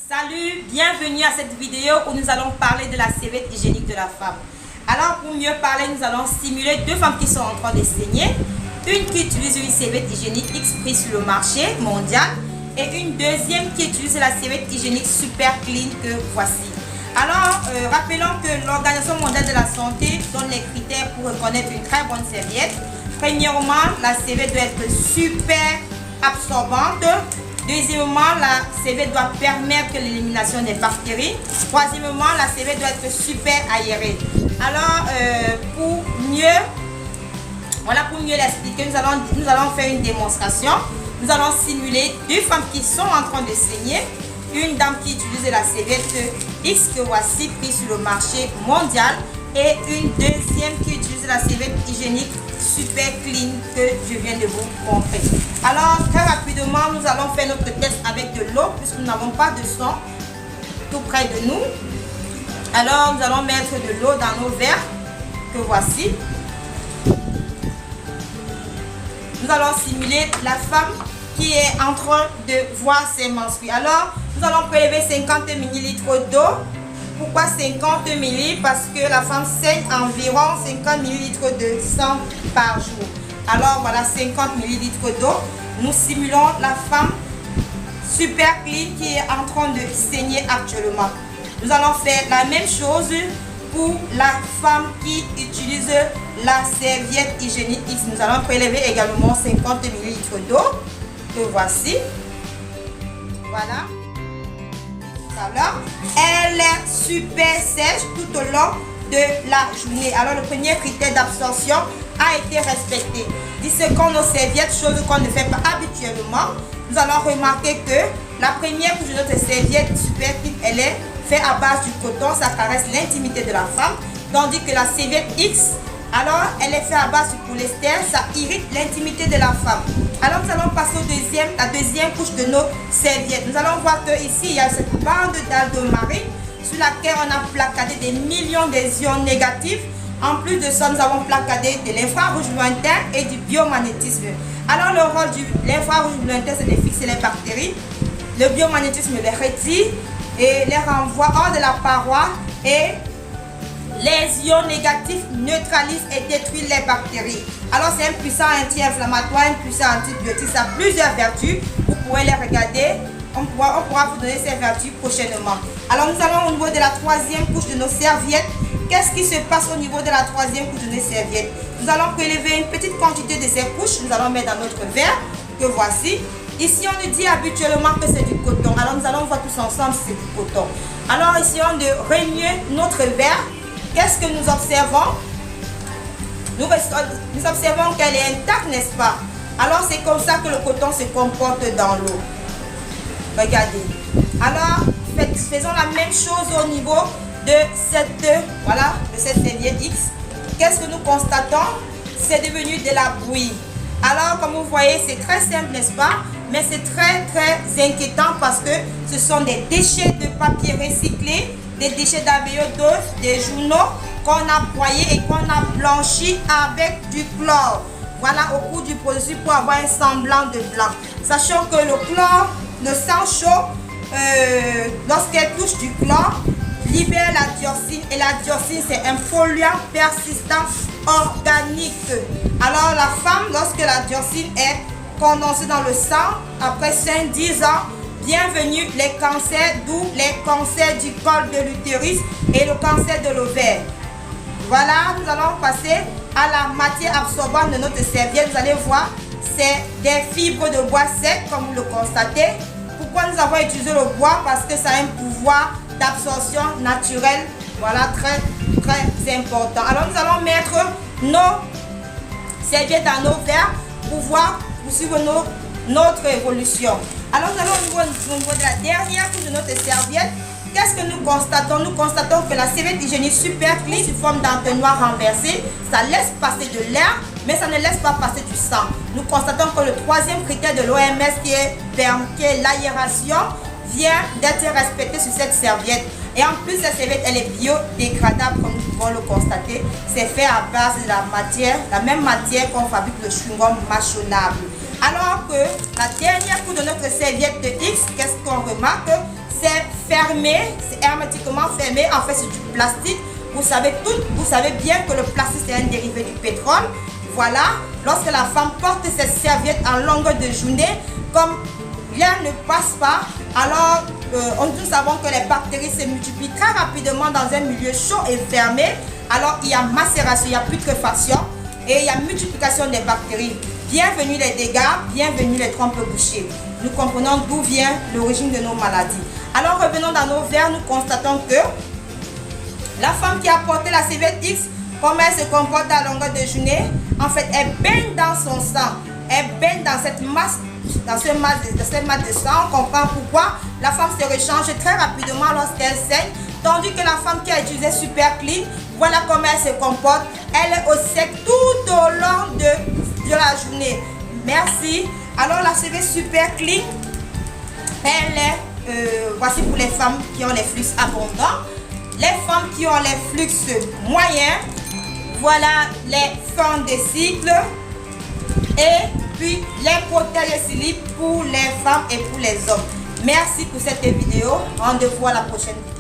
Salut, bienvenue à cette vidéo où nous allons parler de la serviette hygiénique de la femme. Alors pour mieux parler, nous allons stimuler deux femmes qui sont en train de saigner. Une qui utilise une serviette hygiénique X prix sur le marché mondial et une deuxième qui utilise la serviette hygiénique Super Clean que voici. Alors rappelons que l'Organisation mondiale de la santé donne les critères pour reconnaître une très bonne serviette. Premièrement, la serviette doit être super absorbante. Deuxièmement, la serviette doit permettre l'élimination des bactéries. Troisièmement, la serviette doit être super aérée. Alors, pour mieux l'expliquer, nous allons faire une démonstration. Nous allons simuler deux femmes qui sont en train de saigner. Une dame qui utilise la serviette X que voici prise sur le marché mondial et une deuxième qui utilise la serviette hygiénique Super Clean que je viens de vous montrer. Alors très rapidement nous allons faire notre test avec de l'eau puisque nous n'avons pas de sang tout près de nous. Alors nous allons mettre de l'eau dans nos verres que voici. Nous allons simuler la femme qui est en train de voir ses menstrues. Alors nous allons prélever 50 ml d'eau. Pourquoi 50 ml? Parce que la femme saigne environ 50 ml de sang par jour. Alors voilà 50 ml d'eau. Nous simulons la femme Super Clean qui est en train de saigner actuellement. Nous allons faire la même chose pour la femme qui utilise la serviette hygiénique X. Nous allons prélever également 50 ml d'eau que voici. Voilà. Alors, elle est super sèche tout au long de la journée. Alors, le premier critère d'absorption a été respecté. 10 secondes nos serviettes, chose qu'on ne fait pas habituellement. Nous allons remarquer que la première couche de notre serviette Super Clean, elle est faite à base du coton, ça caresse l'intimité de la femme. Tandis que la serviette X, alors, elle est faite à base du polyester, ça irrite l'intimité de la femme. Alors, nous allons passer la deuxième couche de nos serviettes. Nous allons voir que ici, il y a cette bande d'algues marines sur laquelle on a placardé des millions des ions négatifs. En plus de ça, nous avons placardé de l'infrarouge lointain et du biomagnétisme. Alors, le rôle de l'infrarouge lointain, c'est de fixer les bactéries. Le biomagnétisme les retire et les renvoie hors de la paroi et les ions négatifs neutralisent et détruisent les bactéries. Alors c'est un puissant anti-inflammatoire, un puissant antibiotique, ça a plusieurs vertus. Vous pourrez les regarder, on pourra vous donner ces vertus prochainement. Alors nous allons au niveau de la troisième couche de nos serviettes. Qu'est-ce qui se passe au niveau de la troisième couche de nos serviettes? Nous allons prélever une petite quantité de ces couches, nous allons mettre dans notre verre que voici. Ici on nous dit habituellement que c'est du coton, alors nous allons voir tous ensemble si c'est du coton. Alors essayons de remuer notre verre. Qu'est-ce que nous observons? Nous observons qu'elle est intacte, n'est-ce pas? Alors c'est comme ça que le coton se comporte dans l'eau. Regardez. Alors faisons la même chose au niveau de cette serviette X. Qu'est-ce que nous constatons? C'est devenu de la bouillie. Alors comme vous voyez, c'est très simple, n'est-ce pas? Mais c'est très inquiétant parce que ce sont des déchets de papier recyclés, des déchets d'ABO2, des journaux qu'on a broyés et qu'on a blanchis avec du chlore. Voilà au cours du processus pour avoir un semblant de blanc. Sachant que le chlore, le sang chaud, lorsqu'elle touche du chlore, libère la dioxine et la dioxine c'est un polluant persistant organique. Alors la femme, lorsque la dioxine est condensée dans le sang, après 5-10 ans, bienvenue les cancers, d'où les cancers du col de l'utérus et le cancer de l'ovaire. Voilà, nous allons passer à la matière absorbante de notre serviette. Vous allez voir, c'est des fibres de bois sec, comme vous le constatez. Pourquoi nous avons utilisé le bois? Parce que ça a un pouvoir d'absorption naturelle, voilà, très important. Alors nous allons mettre nos serviettes dans nos verres pour poursuivre notre évolution. Alors nous allons au niveau de la dernière couche de notre serviette. Qu'est-ce que nous constatons? Nous constatons que la serviette hygiénique Super Clean sous forme d'entonnoir renversé, ça laisse passer de l'air, mais ça ne laisse pas passer du sang. Nous constatons que le troisième critère de l'OMS qui est l'aération vient d'être respecté sur cette serviette. Et en plus, cette serviette, elle est biodégradable comme nous pouvons le constater. C'est fait à base de la même matière qu'on fabrique le chewing-gum mâchonnable. Alors que la dernière couche de notre serviette de X, qu'est-ce qu'on remarque? C'est fermé, c'est hermétiquement fermé. En fait, c'est du plastique. Vous savez bien que le plastique, c'est un dérivé du pétrole. Voilà, lorsque la femme porte cette serviette en longueur de journée, comme rien ne passe pas, alors nous savons que les bactéries se multiplient très rapidement dans un milieu chaud et fermé. Alors il y a macération, il y a putréfaction et il y a multiplication des bactéries. Bienvenue les dégâts, bienvenue les trompes bouchées. Nous comprenons d'où vient l'origine de nos maladies. Alors revenons dans nos verres, nous constatons que la femme qui a porté la serviette X, comment elle se comporte à longueur de journée, en fait elle baigne dans son sang, elle baigne dans cette masse, cette masse de sang. On comprend pourquoi la femme se rechange très rapidement lorsqu'elle saigne, tandis que la femme qui a utilisé Super Clean, voilà comment elle se comporte, elle est au sec tout au long de la journée. Merci. Alors la serviette Super Clean, elle est, voici pour les femmes qui ont les flux abondants. Les femmes qui ont les flux moyens, voilà les fins de cycle et puis les protèges slip pour les femmes et pour les hommes. Merci pour cette vidéo. Rendez-vous à la prochaine vidéo.